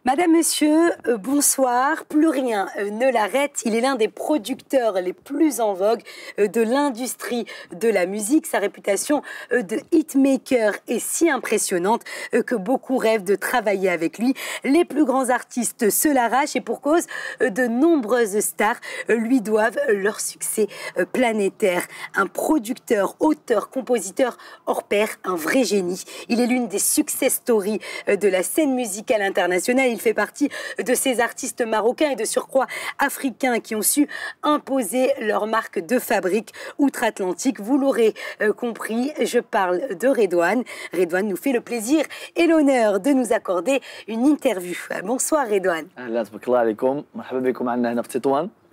Madame, monsieur, bonsoir. Plus rien ne l'arrête. Il est l'un des producteurs les plus en vogue de l'industrie de la musique. Sa réputation de hitmaker est si impressionnante que beaucoup rêvent de travailler avec lui. Les plus grands artistes se l'arrachent et pour cause, de nombreuses stars lui doivent leur succès planétaire. Un producteur, auteur, compositeur hors pair, un vrai génie. Il est l'une des success stories de la scène musicale internationale. Il fait partie de ces artistes marocains et de surcroît africains qui ont su imposer leur marque de fabrique outre-Atlantique. Vous l'aurez compris, je parle de Redouane. Redouane nous fait le plaisir et l'honneur de nous accorder une interview. Bonsoir Redouane.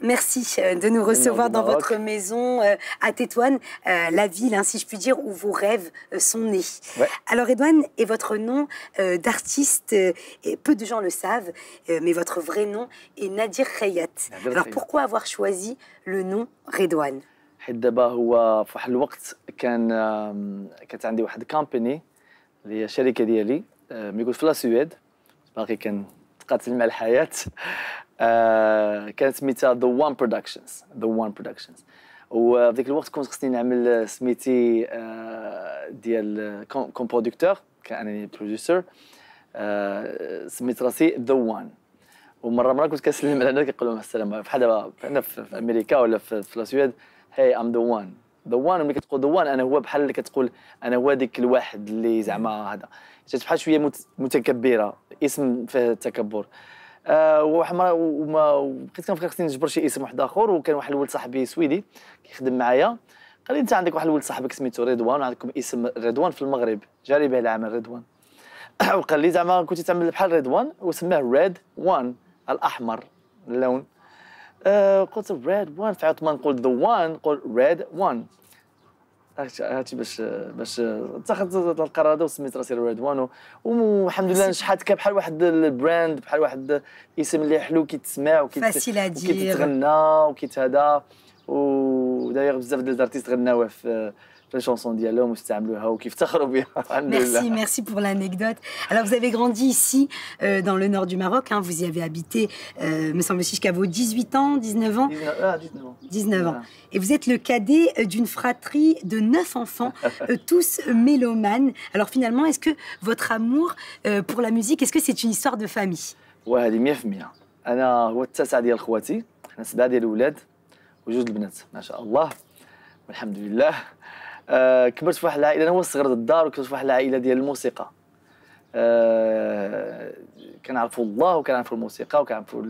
Merci de nous recevoir dans votre maison à Tétouan, la ville, si je puis dire, où vos rêves sont nés. Ouais. Alors, Redouane est votre nom d'artiste, et peu de gens le savent, mais votre vrai nom est Nadir Khayat. Alors, pourquoi avoir choisi le nom Redouane? حيت دابا هو في واحد الوقت كانت عندي واحد الكامباني اللي هي الشركه ديالي ملي كنت في لاسويد باقي كنتقاتل مع الحياه كانت سميتها The One Productions وفي ذاك الوقت كنت خصني نعمل سميتي ديال كوم برودكتور كأنني بروديوسر سميت راسي The One ومره كنت كنسلم على الناس كيقولوا مع السلامه بحال دابا هنا في امريكا ولا في لاسويد هاي ام ذا وان ملي كتقول ذا وان انا هو بحال اللي كتقول انا هو ديك الواحد اللي زعما هذا جات بحال شويه متكبره اسم فيه التكبر وبقيت كنفكر خصني نجبر شي اسم واحد اخر وكان واحد الولد صاحبي سويدي كيخدم معايا قال لي انت عندك واحد الولد صاحبك سميتو رضوان وعندكم اسم رضوان في المغرب جاري به العمل رضوان وقال لي زعما كنتي تعمل بحال رضوان وسماه ريد وان الاحمر اللون قلت ريد وان فعاودت ما نقول ذا وان نقول ريد وان هادشي باش اتخذت القرار هذا وسميت راسي ريد وان والحمد لله نجحت كبحال واحد البراند بحال واحد الاسم اللي حلو كيتسمع وكيتغنى وكيتهدا وداير بزاف ديال الارتيست غناوه في les chansons dialogue واستعملوها وكيفتخروا بها. Merci pour l'anecdote. Alors vous avez grandi ici dans le nord du Maroc, vous y avez habité me semble-t-il jusqu'à vos 18 ans, 19 ans. 19 ans. Et vous êtes le cadet d'une fratrie de 9 enfants, tous mélomanes. Alors finalement, est-ce que votre amour pour la musique, est-ce que c'est une histoire de famille? وهذه 100%. انا هو التاسع ديال خواتي، حنا 7 ديال الولاد وجوج البنات ما شاء الله والحمد لله. كبرت في واحد العائله، انا هو الصغير ديال الدار وكبرت في واحد العائله ديال الموسيقى. كنعرفوا الله وكنعرفوا الموسيقى وكنعرفوا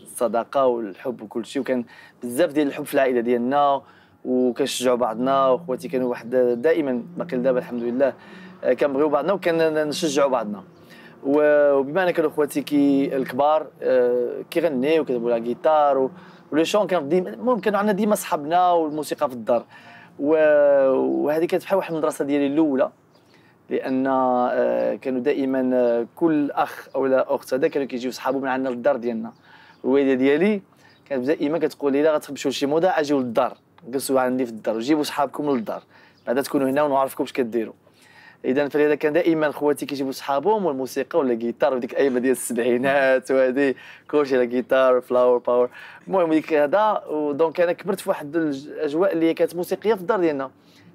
الصداقه والحب وكل شيء، وكان بزاف ديال الحب في العائله ديالنا وكنشجعوا بعضنا وخواتي كانوا واحد دائما باقي لدابا الحمد لله كنبغيو بعضنا وكنشجعوا بعضنا. وبما ان كانوا خواتي الكبار كيغنيو وكيلعبوا على الجيتار ولي شون كانوا ديما المهم كانوا عندنا ديما صحابنا والموسيقى في الدار. وهذه كانت بحال واحد المدرسه ديالي الاولى لان كانوا دائما كل اخ او لا اخت هذا كانوا كيجيو صحابو من عندنا للدار ديالنا. الوالده ديالي كانت دائما كتقول لي الا غتمشيو لشي موضه اجيو للدار جلسوا عندي في الدار وجيبوا صحابكم للدار بعدا تكونوا هنا ونعرفكم اش كديروا. اذا فلهذا كان دائما خواتي كيجيبوا صحابهم والموسيقى ولا الجيتار وديك الايام ديال السبعينات وهذه كلشي لا جيتار فلاور باور. المهم ديك هذا دونك انا كبرت في واحد الاجواء اللي كانت موسيقيه في الدار ديالنا،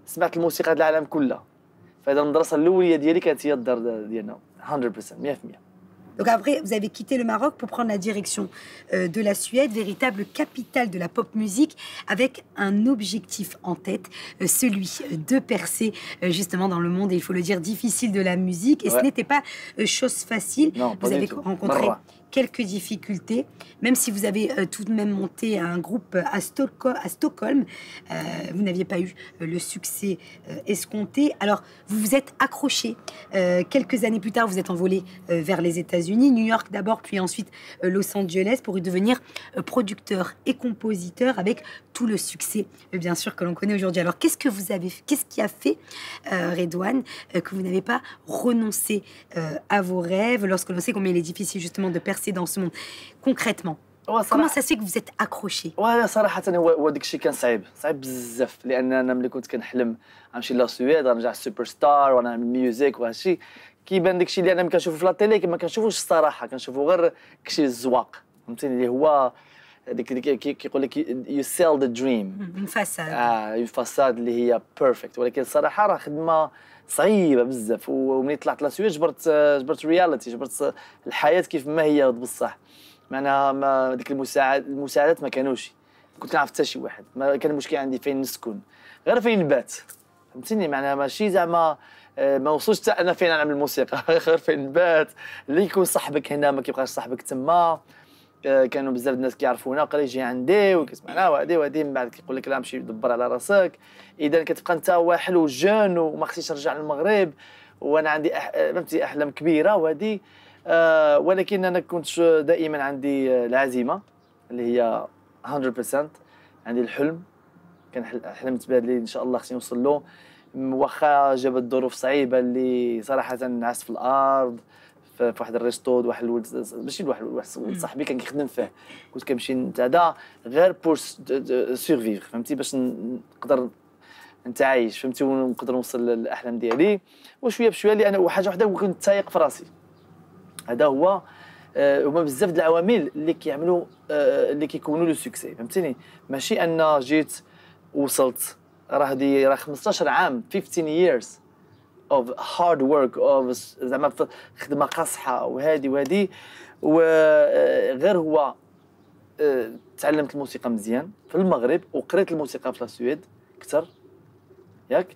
سمعت الموسيقى ديال العالم كلها. فهذا المدرسه الاوليه ديالي كانت هي الدار ديالنا 100% 100%. Donc après, vous avez quitté le Maroc pour prendre la direction de la Suède, véritable capitale de la pop musique, avec un objectif en tête, celui de percer justement dans le monde, et il faut le dire, difficile de la musique. Et ce n'était pas chose facile. Non, vous avez rencontré quelques difficultés, même si vous avez tout de même monté un groupe à Stockholm, vous n'aviez pas eu le succès escompté. Alors, vous vous êtes accroché. Quelques années plus tard, vous êtes envolé vers les États-Unis, New York d'abord, puis ensuite Los Angeles, pour y devenir producteur et compositeur avec tout le succès, bien sûr, que l'on connaît aujourd'hui. Alors, qu'est-ce qui a fait, Redouane, que vous n'avez pas renoncé à vos rêves lorsque l'on sait combien il est difficile justement de percer dans ce monde concrètement? Comment ça se fait que vous êtes accroché؟ صراحة هو داك الشيء كان صعيب بزاف، لأن أنا ملي كنت كنحلم غنمشي للسويد غنرجع سوبر ستار ونعمل ميوزيك وهذا الشيء كيبان داكشي اللي انا كنشوفو في لا تيلي ما كنشوفوش الصراحه، كنشوفو غير داكشي الزواق، فهمتيني، اللي هو ديك كيقول لك يو سيل ذا دريم، اون فاساد. اون فاساد اللي هي بيرفكت، ولكن الصراحه راه خدمه صعيبه بزاف. ومنين طلعت لاسويد جبرت رياليتي، جبرت الحياه كيف ما هي بصح. معناها ما ديك المساعدات ما كانوش، كنت كنعرف حتى شي واحد، ما كان المشكل عندي فين نسكن، غير فين نبات، فهمتيني. معناها ماشي زعما ما وصلش حتى انا فين نعمل الموسيقى غير فين نبات، اللي يكون صاحبك هنا ما كيبقاش صاحبك تما. كانوا بزاف الناس كيعرفونا، وقال يجي عندي وكيسمعنا وهادي من بعد كيقول لك لا مشي دبر على راسك. اذا كتبقى انت واحد وجون وما خصنيش نرجع للمغرب، وانا عندي فهمتي احلام كبيره وهادي. ولكن انا كنت دائما عندي العزيمه اللي هي 100%، عندي الحلم، كان حلمت بهذا ان شاء الله خصني نوصل له، واخا جابت ظروف صعيبه اللي صراحه نعست في الارض في واحد الريستو، واحد الولد ماشي واحد صاحبي كان كيخدم فيه، كنت كنمشي نتعدى غير بور سورفيفر، فهمتي، باش نقدر نتعايش، فهمتي، ونقدر نوصل للاحلام ديالي. وشويه بشويه اللي انا وحاجه وحده كنت تايق في راسي. هذا هو هما بزاف د العوامل اللي كيعملوا اللي كيكونوا لو سوكسي، فهمتيني. ماشي ان جيت وصلت، راه 15 عام 15 years of hard work of زعما خدمه قاصحه وهادي وغير هو تعلمت الموسيقى مزيان في المغرب، وقريت الموسيقى في السويد اكثر ياك.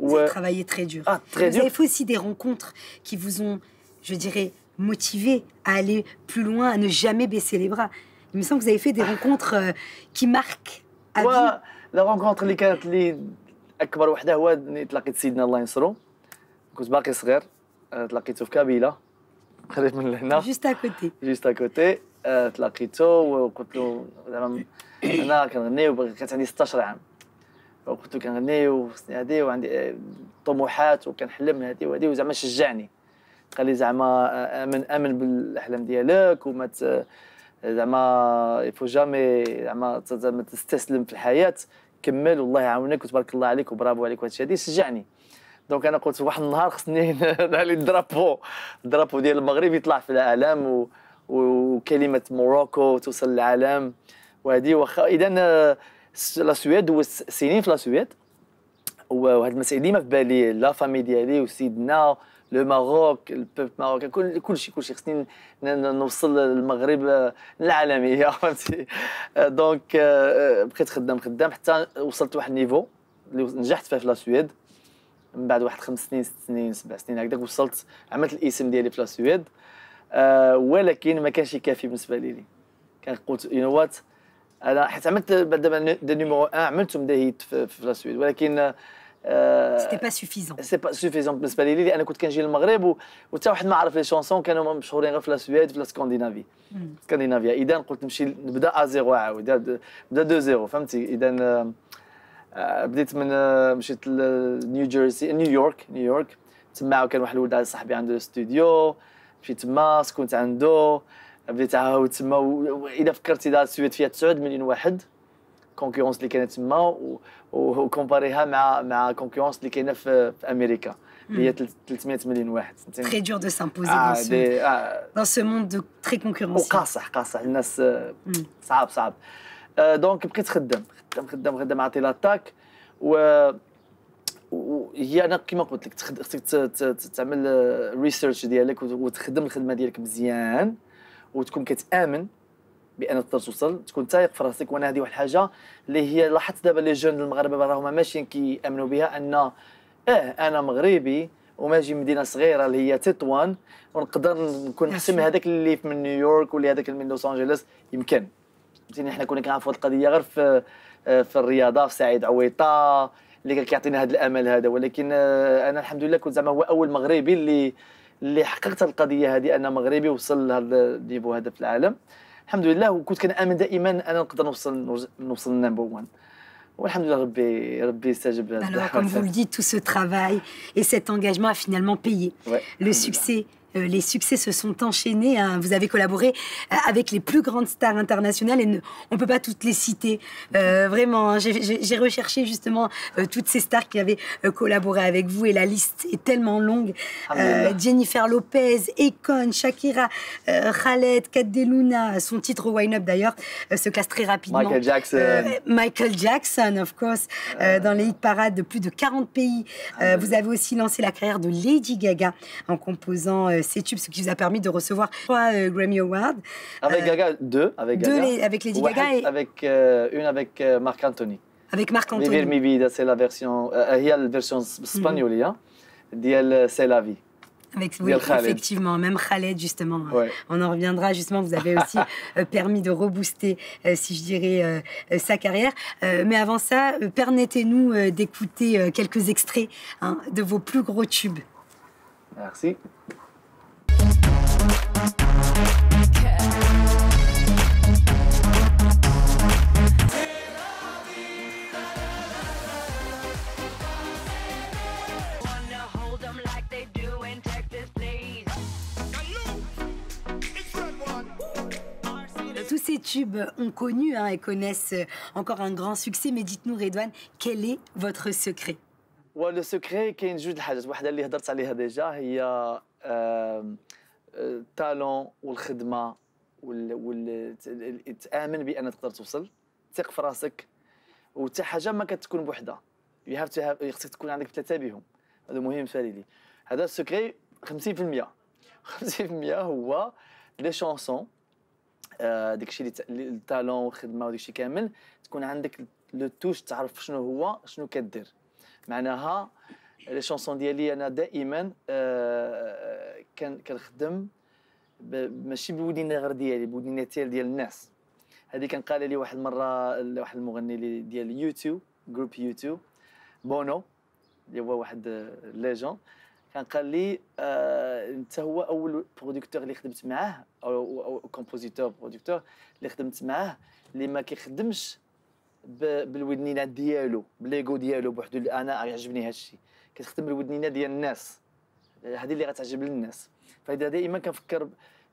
Vous avez travaillé très dur. Très vous dur. avez fait aussi des rencontres qui vous ont, je dirais, motivé à aller plus loin, à ne jamais baisser les bras. Il me semble que vous avez fait des rencontres qui marquent à vie. لا رونكونتر اللي كانت لي اكبر وحده هو اللي تلاقيت سيدنا الله ينصرو، كنت باقي صغير، تلاقيته في كابيله قريب من لهنا، Juste à côté. جوست اكوتي. تلاقيته وقلت له زعما انا كنغني، كانت عندي 16 عام، وقلت له كنغني وخصني هادي وعندي طموحات وكنحلم هادي وهادي، وزعما شجعني، قال لي زعما امن بالاحلام ديالك وما زعما يفو جامي زعما ما تستسلم في الحياه، كمل والله يعاونك وتبارك الله عليك وبرافو عليك وهادشي هادي شجعني. دونك انا قلت واحد النهار خصني نعلي الدرابو ديال المغرب يطلع في الاعلام وكلمه موروكو توصل للعالم وهذه. واخا اذا لا سويد سنين في لا سويد، وهاد المسائل ديما في بالي، لا فامي ديالي وسيدنا لو ماروك البوب ماروك كلشي خصني نوصل للمغرب العالميه، فهمتي. دونك بقيت خدام حتى وصلت لواحد النيفو اللي نجحت فيه في لا سويد. من بعد واحد 5 سنين 6 سنين 7 سنين هكذاك وصلت، عملت الاسم ديالي في لا سويد. ولكن ما كانش كافي بالنسبه لي. كان قلت يو نو وات، انا حيت عملت دابا دي نيميرو 1 عملتهم دي هيت في لا سويد، ولكن سيتي با سوفيزون. سي با سوفيزون بالنسبه لي، لان كنت كنجي للمغرب وحتى واحد ما عرف لي شونسون كانوا مشهورين غير في لا سويد في الاسكندنافي. اذا قلت نمشي نبدا زيرو عاود، نبدا دو زيرو، فهمتي. اذا بديت من مشيت نيويورك تما كان واحد الولد صاحبي عنده الاستوديو، مشيت تما سكنت عنده، بديت عاود تما. واذا فكرتي السويد فيها 9 مليون واحد، كونكورونس اللي كانت تما وكومباريها مع كونكورونس اللي كاينه في امريكا اللي هي 300 مليون واحد. Très dur de s'imposer dans ce monde très concurrentiel. وقاصح الناس صعب. دونك بقيت خدام عطي لاتاك. وهي انا كما قلت لك خصك تعمل ريسيرش ديالك وتخدم الخدمه ديالك مزيان، وتكون كتامن بان تقدر توصل، تكون تايق في راسك. وانا هذه واحد الحاجه اللي هي لاحظت دابا لي جون المغاربه راهما ماشيين كيامنوا بها، ان انا مغربي وماجي من مدينه صغيره اللي هي تطوان ونقدر نكون احسن من هذاك اللي من نيويورك ولا هذاك من لوس انجلوس. يمكن فهمتيني، حنا كنا كنعرفوا القضيه غير في الرياضه، في سعيد عويطه اللي كان كيعطينا هذا الامل هذا. ولكن انا الحمد لله كنت زعما هو اول مغربي اللي حققت القضيه هذه، انا مغربي وصل لهذا النيفو هذا في العالم الحمد لله. وكنت كنامن دائما انا نقدر نوصل للنمبر 1، والحمد لله ربي استجاب لهذا. Alors comme vous le dites, tout ce travail et cet engagement a finalement payé. Ouais. Le succès Les succès se sont enchaînés. Hein. Vous avez collaboré avec les plus grandes stars internationales et on ne peut pas toutes les citer. Vraiment, hein, j'ai recherché justement toutes ces stars qui avaient collaboré avec vous et la liste est tellement longue. Jennifer Lopez, Akon, Shakira, Khaled, Kat Deluna, son titre Wine Up d'ailleurs se classe très rapidement. Michael Jackson, of course, dans les hit parades de plus de 40 pays. Vous avez aussi lancé la carrière de Lady Gaga en composant ces tubes, ce qui vous a permis de recevoir 3 Grammy Awards. Avec Gaga, 2 avec Gaga. Avec Lady Gaga et avec une avec Marc Anthony. Avec Marc Anthony. Vivir mi vida, c'est la version هي الفيرسيون اسبانيوليه ديال C'est la vie. Avec, oui, effectivement, même Khaled, justement, on en reviendra, justement, vous avez aussi permis de rebooster, si je dirais, sa carrière. Mais avant ça, permettez-nous d'écouter quelques extraits hein, de vos plus gros tubes. Merci. Tous ces tubes ont connu hein, et connaissent encore un grand succès, mais dites-nous, Redouane, quel est votre secret? Le secret, كاين جوج الحاجات، واحدة اللي هضرت عليها ديجا هي التالون والخدمة تآمن بأن تقدر توصل، ثق في راسك، وحتى حاجة ما كتكون بوحدها. خصك تكون عندك 3 بهم، هذا مهم بالنسبة لي. هذا السكري 50%. 50% هو لي شونسون داكشي اللي التالون والخدمه وداكشي كامل تكون عندك لو توش تعرف شنو هو شنو كدير معناها لي شونسون ديالي انا دائما كنخدم ماشي بالودينه غير ديالي بودينه ديال الناس هذه كان قال لي واحد المره واحد المغني ديال يوتيوب جروب يوتيوب بونو اللي هو واحد ليجون كان قال لي انت هو اول برودكتور اللي خدمت معاه او كومبوزيتور برودكتور اللي خدمت معاه اللي ما كيخدمش بالودنينات ديالو بليغو ديالو بوحدو انا يعجبني هذا الشيء كتخدم بالودنينه ديال الناس هذه اللي غتعجب للناس فاذا دائما كنفكر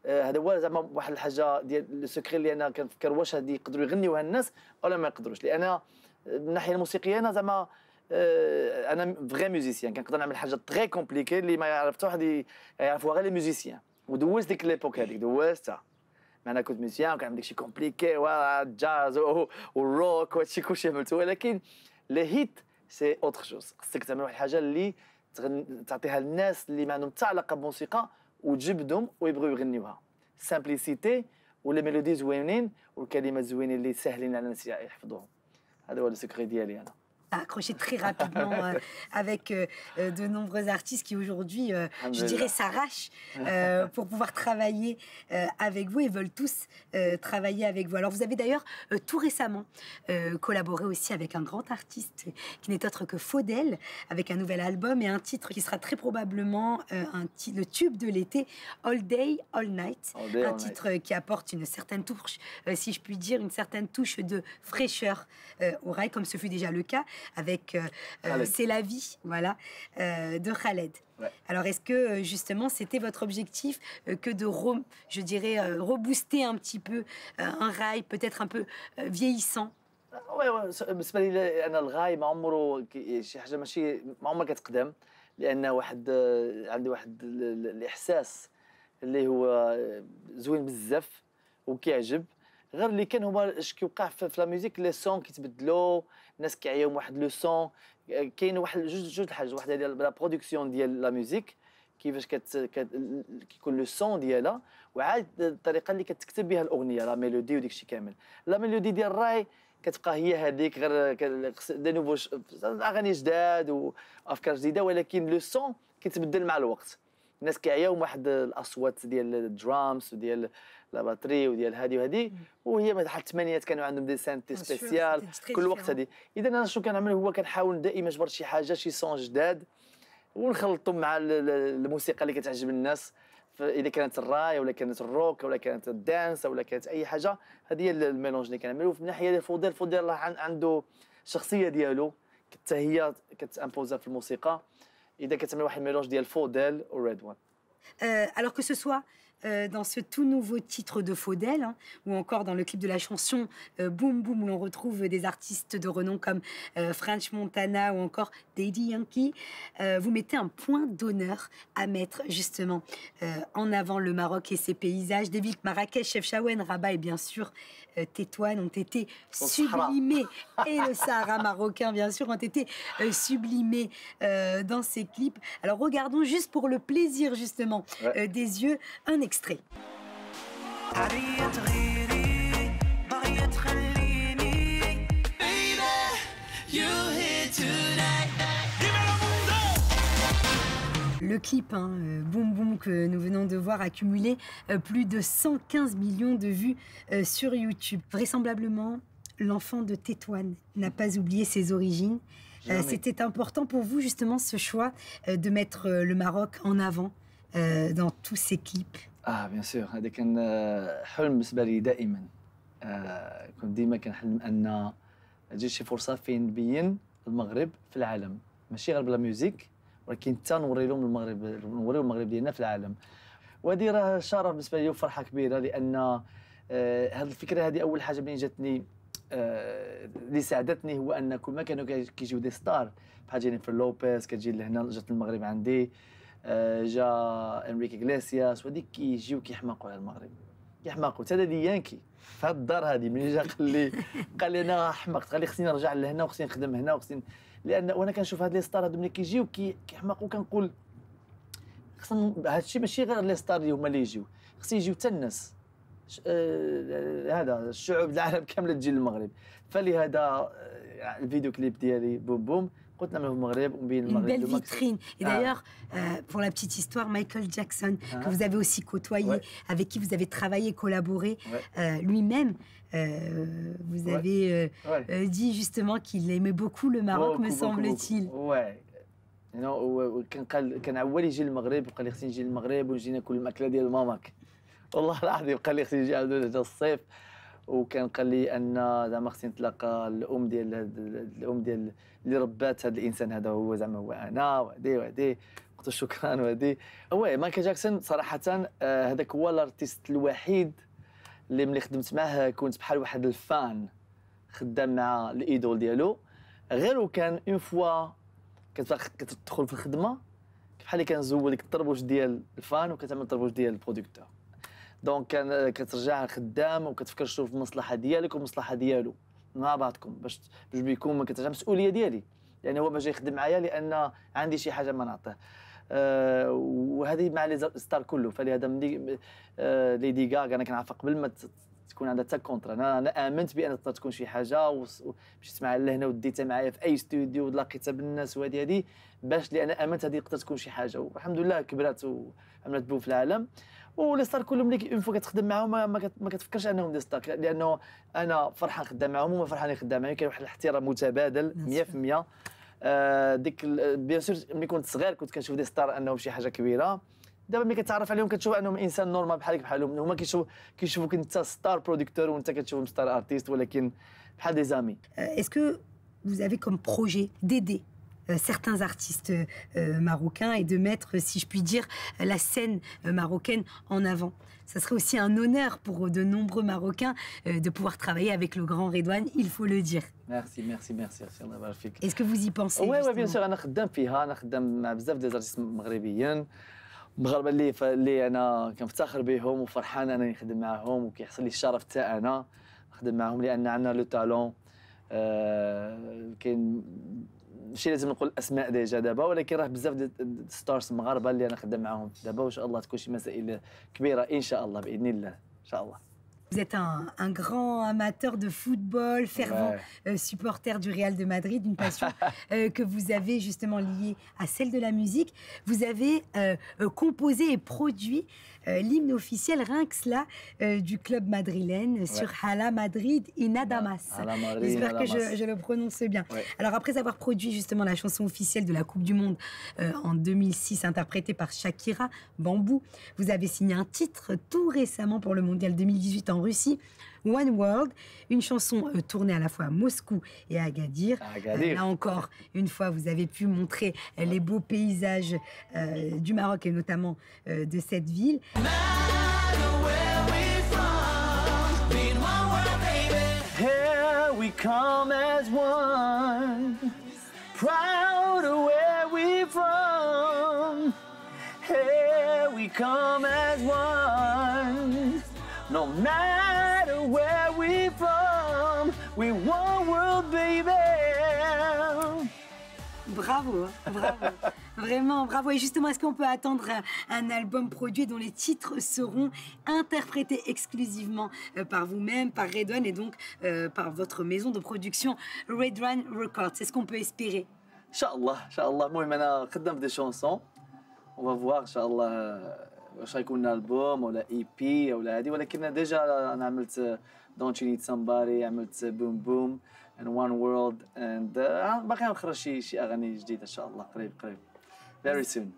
هذا هو زعما واحد الحاجه ديال لو سكري اللي انا كنفكر واش هذه يقدروا يغنيوها الناس ولا ما يقدروش لان من الناحيه الموسيقيه انا زعما انا فغي ميوزيسيان كنقدر نعمل حاجه تري كومبليكي اللي ما يعرف حتى واحد يعرفوها غير لي ميوزيسيان ودوزت ديك ليبوك هذيك دوزتها انا كنت ميوزيسيان وكنعمل داكشي كومبليكي والجاز والروك وهادشي كلشي عملته ولكن لي هيت سي اوتر شوز خصك تعمل واحد الحاجه اللي تعطيها للناس اللي ما عندهم حتى علاقه بالموسيقى وتجبدهم ويبغيو يغنيوها سامبليسيتي ولا ميلودي زوينين والكلمات زوينين اللي ساهلين على الناس يحفظوهم هذا هو السكري ديالي انا accroché très rapidement avec de nombreux artistes qui aujourd'hui, je dirais, s'arrachent pour pouvoir travailler avec vous et veulent tous travailler avec vous. Alors vous avez d'ailleurs tout récemment collaboré aussi avec un grand artiste qui n'est autre que Faudel avec un nouvel album et un titre qui sera très probablement le tube de l'été, All Day, All Night. Un titre qui apporte une certaine touche, si je puis dire, une certaine touche de fraîcheur au rail, comme ce fut déjà le cas avec C'est la vie, voilà, de Khaled. Ouais. Alors, est-ce que justement, c'était votre objectif que de, je dirais, rebooster un petit peu un rail peut-être un peu vieillissant? وي بالنسبه لي انا الغاي ما عمره شي حاجه ماشي ما عمرها كتقدم لان واحد عندي واحد الاحساس اللي هو زوين بزاف وكيعجب غير اللي كان هما اش كيوقع في لا ميوزيك لي سون كيتبدلوا الناس كيعياو واحد لو سون كاين واحد جوج الحاجات واحده ديال لا برودكسيون ديال لا ميوزيك كيفاش كيكون لو سون ديالها وعاد الطريقه اللي كتكتب بها الاغنيه لا ميلودي وداك الشيء كامل لا ميلودي ديال الراي كتبقى هي هذيك غير دي نوفو اغاني جداد وافكار جديده ولكن لو سون كيتبدل مع الوقت الناس كيعياو واحد الاصوات ديال الدرامز وديال لا باتري وديال هذه وهذه وهي بحال الثمانينات كانوا عندهم دي سانتي سبيسيال كل وقت هذه اذا انا شنو كنعمل هو كنحاول دائما نجبر شي حاجه شي سون جداد ونخلطهم مع الموسيقى اللي كتعجب الناس اذا كانت الراي ولا كانت الروك ولا كانت الدانس ولا كانت اي حاجه هذه هي الميلونج اللي كنعملو في الناحيه ديال فودير راه عنده شخصيه ديالو حتى هي كتامبوزا في الموسيقى اذا كتعمل واحد الميلونج ديال فوديل وريد وان Alors que ce soit dans ce tout nouveau titre de Faudel, hein, ou encore dans le clip de la chanson Boom Boom, où l'on retrouve des artistes de renom comme French Montana ou encore Daddy Yankee, vous mettez un point d'honneur à mettre justement en avant le Maroc et ses paysages. Des villes Marrakech, Chefchaouen, Rabat et bien sûr Tétouan ont été sublimés, et le Sahara marocain bien sûr ont été sublimés dans ces clips. Alors regardons juste pour le plaisir justement des yeux un extrait. Le clip Boom Boom que nous venons de voir a cumulé plus de 115 millions de vues sur YouTube. Vraisemblablement, l'enfant de Tétouan n'a pas oublié ses origines. C'était important pour vous justement ce choix de mettre le Maroc en avant dans tous ces clips. بيان سور هذا كان حلم بالنسبه لي دائما. كنت ديما كنحلم ان تجي شي فرصه فين نبين المغرب في العالم، ماشي غير بلا ميوزيك ولكن حتى نوري لهم المغرب، نوريو المغرب ديالنا في العالم. وهذه راه شرف بالنسبه لي وفرحه كبيره، لان هذه الفكره هذه اول حاجه منين جاتني اللي ساعدتني هو ان كل ما كانوا كيجيو دي ستار بحال جينيفر لوبيز كتجي لهنا، جات المغرب عندي، جا انريكي إغليسياس، وهذيك كيجيو كيحماقوا على المغرب، كيحماقوا. حتى دادي يانكي في هاد الدار هذه ملي جا قال لي انا حمقت، قال لي خصني نرجع لهنا وخصني نخدم هنا وخصني، لان وانا كنشوف هاد لي ستار هادو ملي كيجيو كيحماقوا، كنقول خصنا هاد الشيء ماشي غير لي ستار اللي هما اللي يجيو، خص يجيو حتى الناس هذا الشعوب العالم كامله تجي للمغرب. فلهذا الفيديو كليب ديالي بوم بوم قلت نعملوه في المغرب ونبين المغرب. Une belle vitrine. Et d'ailleurs, pour la petite histoire, Michael Jackson, que vous avez aussi côtoyé, avec qui vous avez travaillé, collaboré, lui-même, vous avez dit justement qu'il aimait beaucoup le Maroc, me semble-t-il. Ouais. كان عوال يجي للمغرب وقال لي خصني نجي للمغرب ونجي ناكل الماكله ديال ماماك. والله العظيم قال لي خصني نجي عاود جا الصيف، وكان قال لي ان زعما خصني نتلاقى الام ديال اللي ربات هذا الانسان هذا، هو زعما هو انا وهدي قلت له شكرا. وهدي هو مايكل جاكسون صراحه، هذاك هو الارتيست الوحيد اللي ملي خدمت معاه كنت بحال واحد الفان خدام مع الايدول ديالو. غير وكان اون فوا كتدخل في الخدمه بحال اللي كنزول ديك الطربوش ديال الفان وكتعمل الطربوش ديال البروديكتور. دونك كترجع خدام وكتفكر شنو في المصلحه ديالك والمصلحه ديالو مع بعضكم باش بيكون ما كترجع مسؤوليه ديالي، لان هو ما جاي يخدم معايا لان عندي شي حاجه ما نعطيه. وهذه مع لي ستار كله. فلهذا ملي ليدي غاغا انا كنعرفها قبل ما تكون عندها حتى كونترا، انا امنت بان تقدر تكون شي حاجه، ومشيت معها لهنا وديتها معايا في اي استوديو ولقيتها بالناس وهذه باش، لان امنت هذه تقدر تكون شي حاجه، والحمد لله كبرات وعملت بو في العالم. ولي ستار كلهم اللي اون فوا كتخدم معاهم ما كتفكرش انهم دي ستار، لانه انا فرحان خدام معاهم وهما فرحانين خدام معايا، كاين واحد الاحترام متبادل 100%. ديك بيان سور ملي كنت صغير كنت كنشوف دي ستار انهم شي حاجه كبيره، دابا ملي كتعرف عليهم كتشوف انهم انسان نورمال بحالك بحالهم، هما كيشوفوك انت ستار بروديكتور وانت كتشوفهم ستار ارتيست، ولكن بحال دي زامي. Est-ce que vous avez comme projet d'aider certains artistes marocains et de mettre, si je puis dire, la scène marocaine en avant? Ça serait aussi un honneur pour de nombreux Marocains de pouvoir travailler avec le grand Redouane, il faut le dire. Merci الله يبارك فيك. Est-ce que vous y pensez? Oui, bien sûr. انا خدام فيها، انا خدام مع بزاف ديال الارتيست مغربيين مغاربه اللي انا كنفتخر بهم وفرحان انني نخدم معاهم، وكيحصل لي الشرف حتى انا نخدم معاهم، لان عندنا لو تالون. كاين ماشي لازم نقول اسماء ديجا دابا، ولكن راه بزاف ديال ستارز مغاربه اللي انا خدام معاهم دابا، وان شاء الله تكون شي مسائل كبيره ان شاء الله باذن الله ان شاء الله. Vous êtes un grand amateur de football, fervent supporter du Real de Madrid, une passion que vous avez justement liée à celle de la musique. Vous avez composé et produit l'hymne officiel, rien que cela, du club madrilène sur Hala Madrid et Nada Más. J'espère que je le prononce bien. Alors après avoir produit justement la chanson officielle de la Coupe du Monde en 2006, interprétée par Shakira, Bambou, vous avez signé un titre tout récemment pour le Mondial 2018 en en Russie. One World, une chanson tournée à la fois à Moscou et à Agadir. Là encore, une fois, vous avez pu montrer les beaux paysages du Maroc et notamment de cette ville. Here we come as one, proud of where we're from. Here we come as one, no matter where we're from, we one world, baby. Bravo, bravo, vraiment bravo. Et justement, est-ce qu'on peut attendre un album produit dont les titres seront interprétés exclusivement par vous-même, par Redouane et donc par votre maison de production Redouane Records? C'est ce qu'on peut espérer. Inch'Allah, Inch'Allah. Moi, أنا خدام des chansons. On va voir Inch'Allah واش غيكون البوم ولا اي بي ولا هذه، ولكن ديجا انا عملت Don't You Need Somebody، عملت بوم بوم and One World and باقي نخرج شي اغاني جديده ان شاء الله قريب very soon.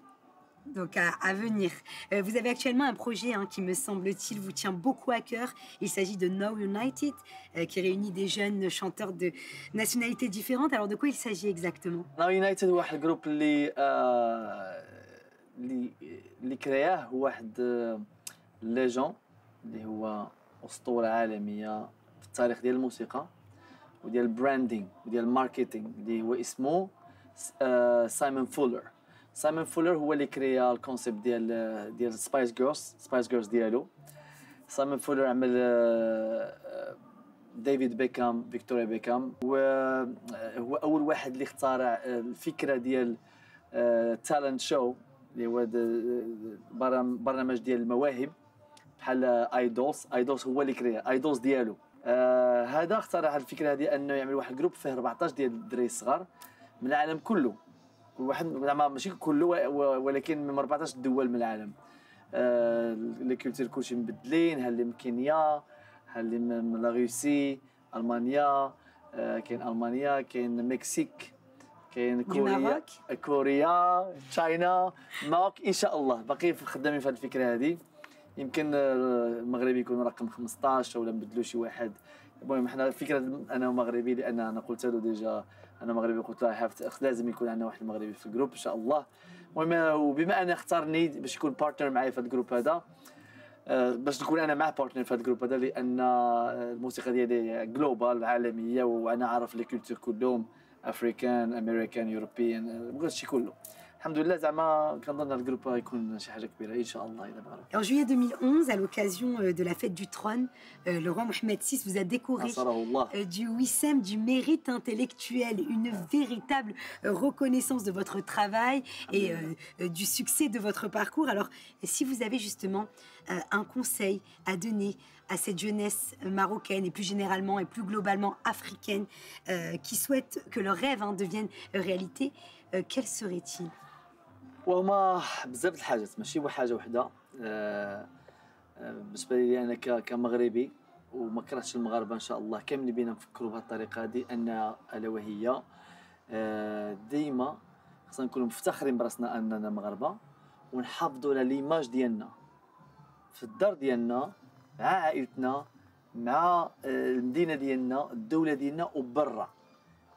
Donc à venir. Vous avez actuellement un projet qui me semble-t-il vous tient beaucoup à cœur. Il s'agit de Now United qui réunit des jeunes chanteurs de nationalités différentes. Alors de quoi il s'agit exactement? Now United هو واحد الجروب اللي كرياه هو واحد ليجون اللي هو اسطوره عالميه في التاريخ ديال الموسيقى وديال البراندينغ وديال الماركتينغ اللي هو اسمه سايمون فولر. سايمون فولر هو اللي كريا الكونسيبت ديال سبايس جيرلز ديالو. سايمون فولر عمل ديفيد بيكام، فيكتوريا بيكام، وهو اول واحد اللي اخترع الفكره ديال تالنت شو اللي هو برنامج ديال المواهب بحال ايدولز هو اللي كريا ايدولز ديالو. هذا اخترع الفكره هذه انه يعمل واحد الجروب فيه 14 ديال الدراري الصغار من العالم كله، كل واحد ماشي كله ولكن من 14 دول من العالم. لي كولتور كلشي مبدلين، ها اللي من كينيا، ها اللي من لا روسي، المانيا، كاين المانيا، كاين المكسيك، كاين كوريا، تشاينا، ماروك. ان شاء الله باقي خدامين في هذه الفكره هذه. يمكن المغربي يكون رقم 15 ولا نبدلوا شي واحد. المهم حنا فكره انا مغربي، لان انا قلت له ديجا انا مغربي، قلت له لازم يكون عندنا واحد المغربي في الجروب ان شاء الله. المهم وبما انا اختارني باش يكون بارتنر معايا في هذا الجروب هذا، باش نكون انا مع بارتنر في هذا الجروب هذا، لان الموسيقى ديالي جلوبال عالميه وانا عارف لي كولتور كلهم افريكان، امريكان، يوروبيان، بغيت شي كله. الحمد لله زعما كنظن الجروب غيكون شي حاجه كبيره ان شاء الله اذا بغا. En juillet 2011, à l'occasion de la fête du trône, le roi Mohamed VI vous a décoré du Wissem du mérite intellectuel, une véritable reconnaissance de votre travail et du succès de votre parcours. Alors, si vous avez justement un conseil à donner à cette jeunesse marocaine et plus généralement et plus globalement africaine qui souhaite que leur rêve devienne réalité, quel serait-il? وهما بزاف د الحاجات، ماشي حاجه وحده. بالنسبه لي انا كمغربي وما كرهتش المغاربه ان شاء الله كاملين بينا نفكروا بهذه الطريقه هذه، ان الا وهي ديما خصنا نكونوا مفتخرين براسنا اننا مغاربه، ونحافظوا على ليماج ديالنا في الدار ديالنا مع عائلتنا مع المدينه ديالنا الدوله ديالنا وبرا.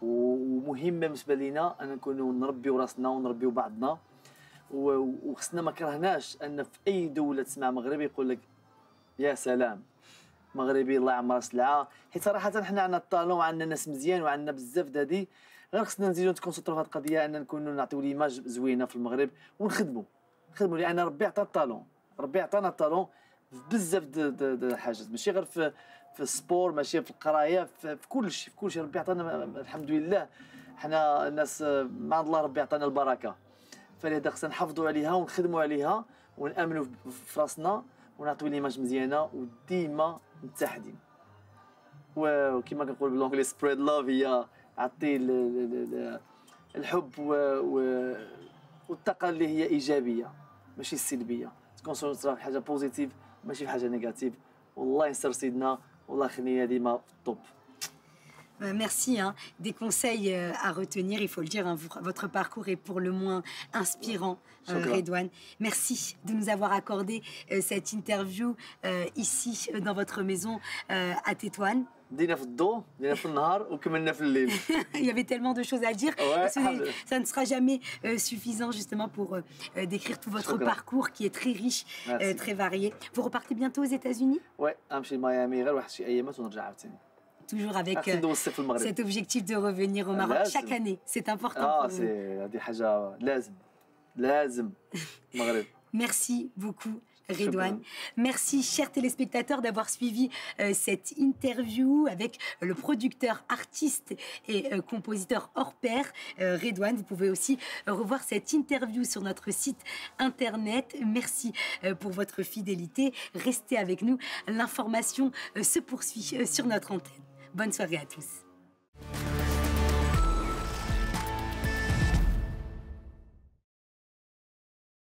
ومهمه بالنسبه لينا ان نكونوا نربيو راسنا ونربيو بعضنا، وخصنا ما كرهناش ان في اي دوله تسمع مغربي يقول لك يا سلام مغربي الله يعمر سلعه. حيت صراحه حنا عندنا الطالون وعندنا ناس مزيان وعندنا بزاف دادي، غير خصنا نزيدو نتكونسونطرو في هذه القضيه ان نكونوا نعطيو ليماج زوينه في المغرب ونخدموا لان ربي عطانا الطالون، ربي عطانا الطالون في بزاف د الحاجات، ماشي غير في السبور، ماشي في القرايه، في كل شيء ربي عطانا الحمد لله. حنا الناس مع الله ربي عطانا البركه، فلهذا خصنا نحافظوا عليها ونخدموا عليها ونامنوا في راسنا ونعطيو ليماج مزيانه وديما متحدين. وكما كنقول بالانجلي سبريد لاف، هي عطي الحب والطاقه اللي هي ايجابيه ماشي السلبيه، تكونسونطرا في حاجه بوزيتيف ماشي في حاجه نيجاتيف. والله ينصر سيدنا والله يخلينا ديما في الطوب. Merci, hein. Des conseils à retenir, il faut le dire, hein. Votre parcours est pour le moins inspirant, Redouane. Merci de nous avoir accordé cette interview ici dans votre maison à Tétouan. دينا في الضوء دينا في النهار وكملنا في الليل. Il y avait tellement de choses à dire. Ouais, ça ne sera jamais suffisant justement pour décrire tout votre parcours qui est très riche, très varié. Vous repartez bientôt aux États-Unis? Ouais, غنمشي لميامي غير واحد شي ايامات ونرجع عاوتاني. Toujours avec cet objectif de revenir au Maroc chaque année. C'est important pour vous. هذه حاجة لازم المغرب. Merci beaucoup, Redouane. Merci, chers téléspectateurs, d'avoir suivi cette interview avec le producteur, artiste et compositeur hors pair, Redouane. Vous pouvez aussi revoir cette interview sur notre site internet. Merci pour votre fidélité. Restez avec nous. L'information se poursuit sur notre antenne. Bonne soirée à tous.